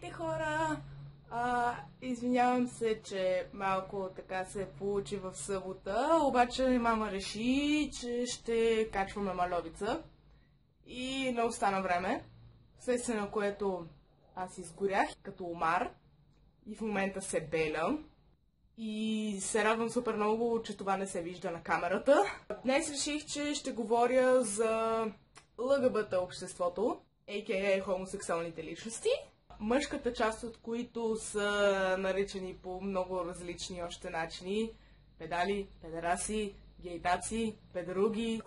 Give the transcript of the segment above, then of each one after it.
Здравейте, хора! Извинявам се, че малко така се получи в събота, обаче мама реши, че ще качваме Маловица и не остана време, вследствие на което аз изгорях като омар и в момента се белям. И се радвам супер много, че това не се вижда на камерата. Днес реших, че ще говоря за ЛГБТ обществото, а.к.а. хомосексуалните личности, мъжката част от които са наричани по много различни още начини: педали, педераси, гейтаци, педеруги.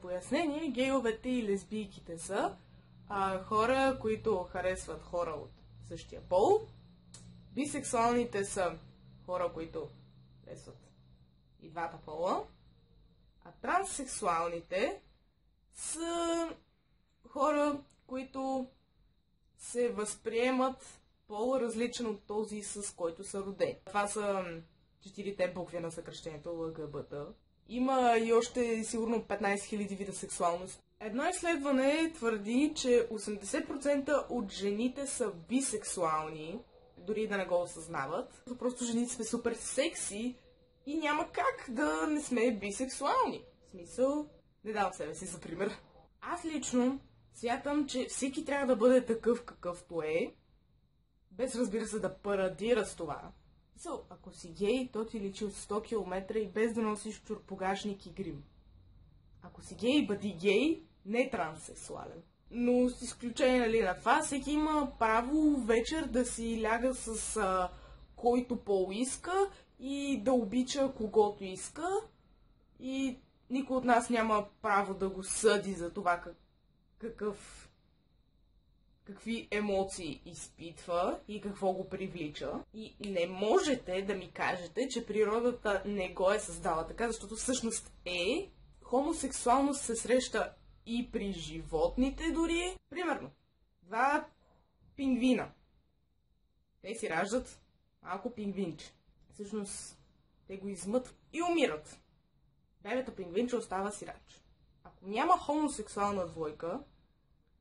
Пояснение, гейовете и лесбийките са хора, които харесват хора от същия пол. Бисексуалните са хора, които харесват и двата пола. А транссексуалните са хора, които се възприемат по-различен от този, с който са родени. Това са 4 букви на съкръщението ЛГБТ. Има и още сигурно 15 000 вида сексуалност. Едно изследване твърди, че 80% от жените са бисексуални, дори да не го осъзнават. Просто жените сме супер секси и няма как да не сме бисексуални. В смисъл, не давам себе си за пример. Аз лично смятам, че всеки трябва да бъде такъв какъвто е, без, разбира се, да парадира с това. Ако си гей, то ти личи от 100 км и без да носиш чорпогашник и грим. Ако си гей, бъди гей, не транссексуален. Но с изключение, нали, на това, всеки има право вечер да си ляга с който пол иска и да обича когото иска. И никой от нас няма право да го съди за това какви емоции изпитва и какво го привлича. И не можете да ми кажете, че природата не го е създала така, защото всъщност хомосексуалност се среща и при животните дори. Примерно, 2 пингвина. Те си раждат малко пингвинче. Всъщност, те го измътват и умират. Бебето пингвинче остава сирач. Ако няма хомосексуална двойка,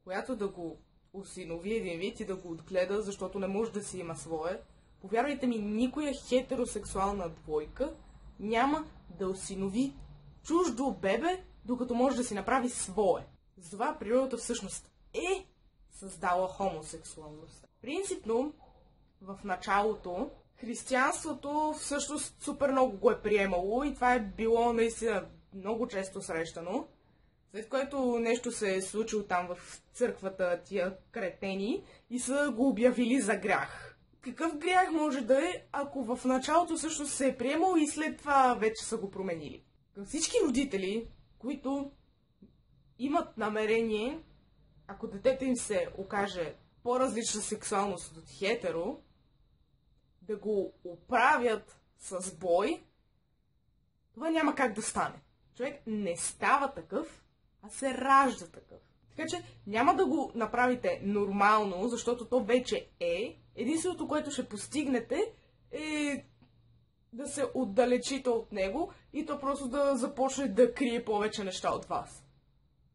която да го осинови един вид и да го отгледа, защото не може да си има свое, повярвайте ми, никоя хетеросексуална двойка няма да осинови чуждо бебе, докато може да си направи свое. Затова природата всъщност е създала хомосексуалност. Принципно, в началото, християнството всъщност супер много го е приемало и това е било наистина много често срещано. След което нещо се е случило там в църквата, тия кретени, и са го обявили за грях. Какъв грях може да е, ако в началото всъщност се е приемал и след това вече са го променили? Към всички родители, които имат намерение, ако детето им се окаже по-различна сексуалност от хетеро, да го оправят с бой, това няма как да стане. Човек не става такъв, а се ражда такъв. Така че няма да го направите нормално, защото то вече е. Единственото, което ще постигнете, е да се отдалечите от него и то просто да започне да крие повече неща от вас.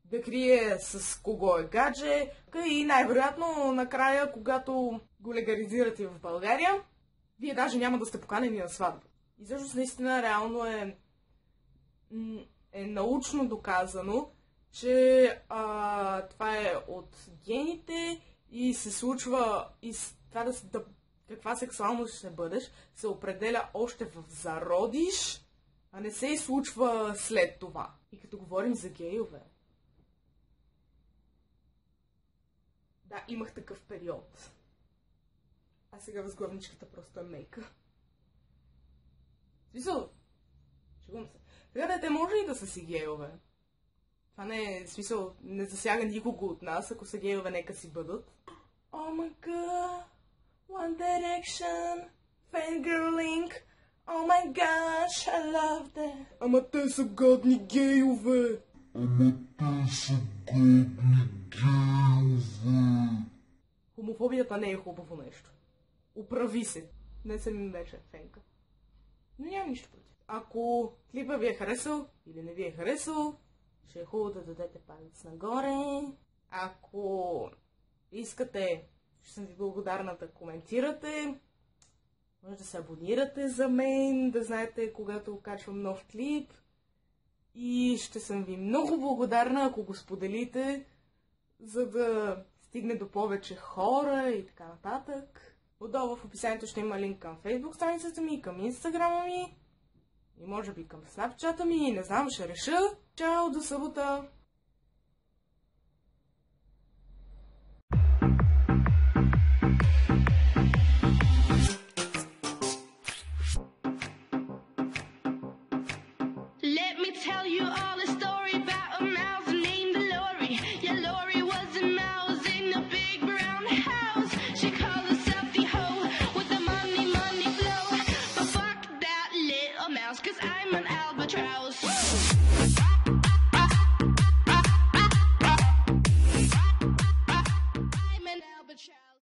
Да крие с кого е гадже и най-вероятно накрая, когато го легализирате в България, вие даже няма да сте поканени на сватба. И всъщност наистина реално е научно доказано, че това е от гените и се случва и това каква сексуалност ще бъдеш, се определя още в зародиш, а не се случва след това. И като говорим за гейове, да, имах такъв период. А сега възглавничката просто е мейка. Смисъл, шегувам се. Сега те може ли да са си гейове? Това не е смисъл, не засяга никого от нас, ако са гейове, нека си бъдат. Oh my god, One Direction, fangirling, oh my gosh, I love that. Ама те са гадни гейове. Хомофобията не е хубаво нещо. Оправи се. Не съм им вече фенка. Но нямам нищо против. Ако клипа ви е харесал или не ви е харесал, ще е хубаво да дадете палец нагоре. Ако искате, ще съм ви благодарна да коментирате. Може да се абонирате за мен, да знаете когато качвам нов клип. И ще съм ви много благодарна, ако го споделите, за да стигне до повече хора и така нататък. Отдолу в описанието ще има линк към Facebook страницата ми, към Instagram ми и може би към Snapchat ми, не знам, ще реша. Чао, до събота!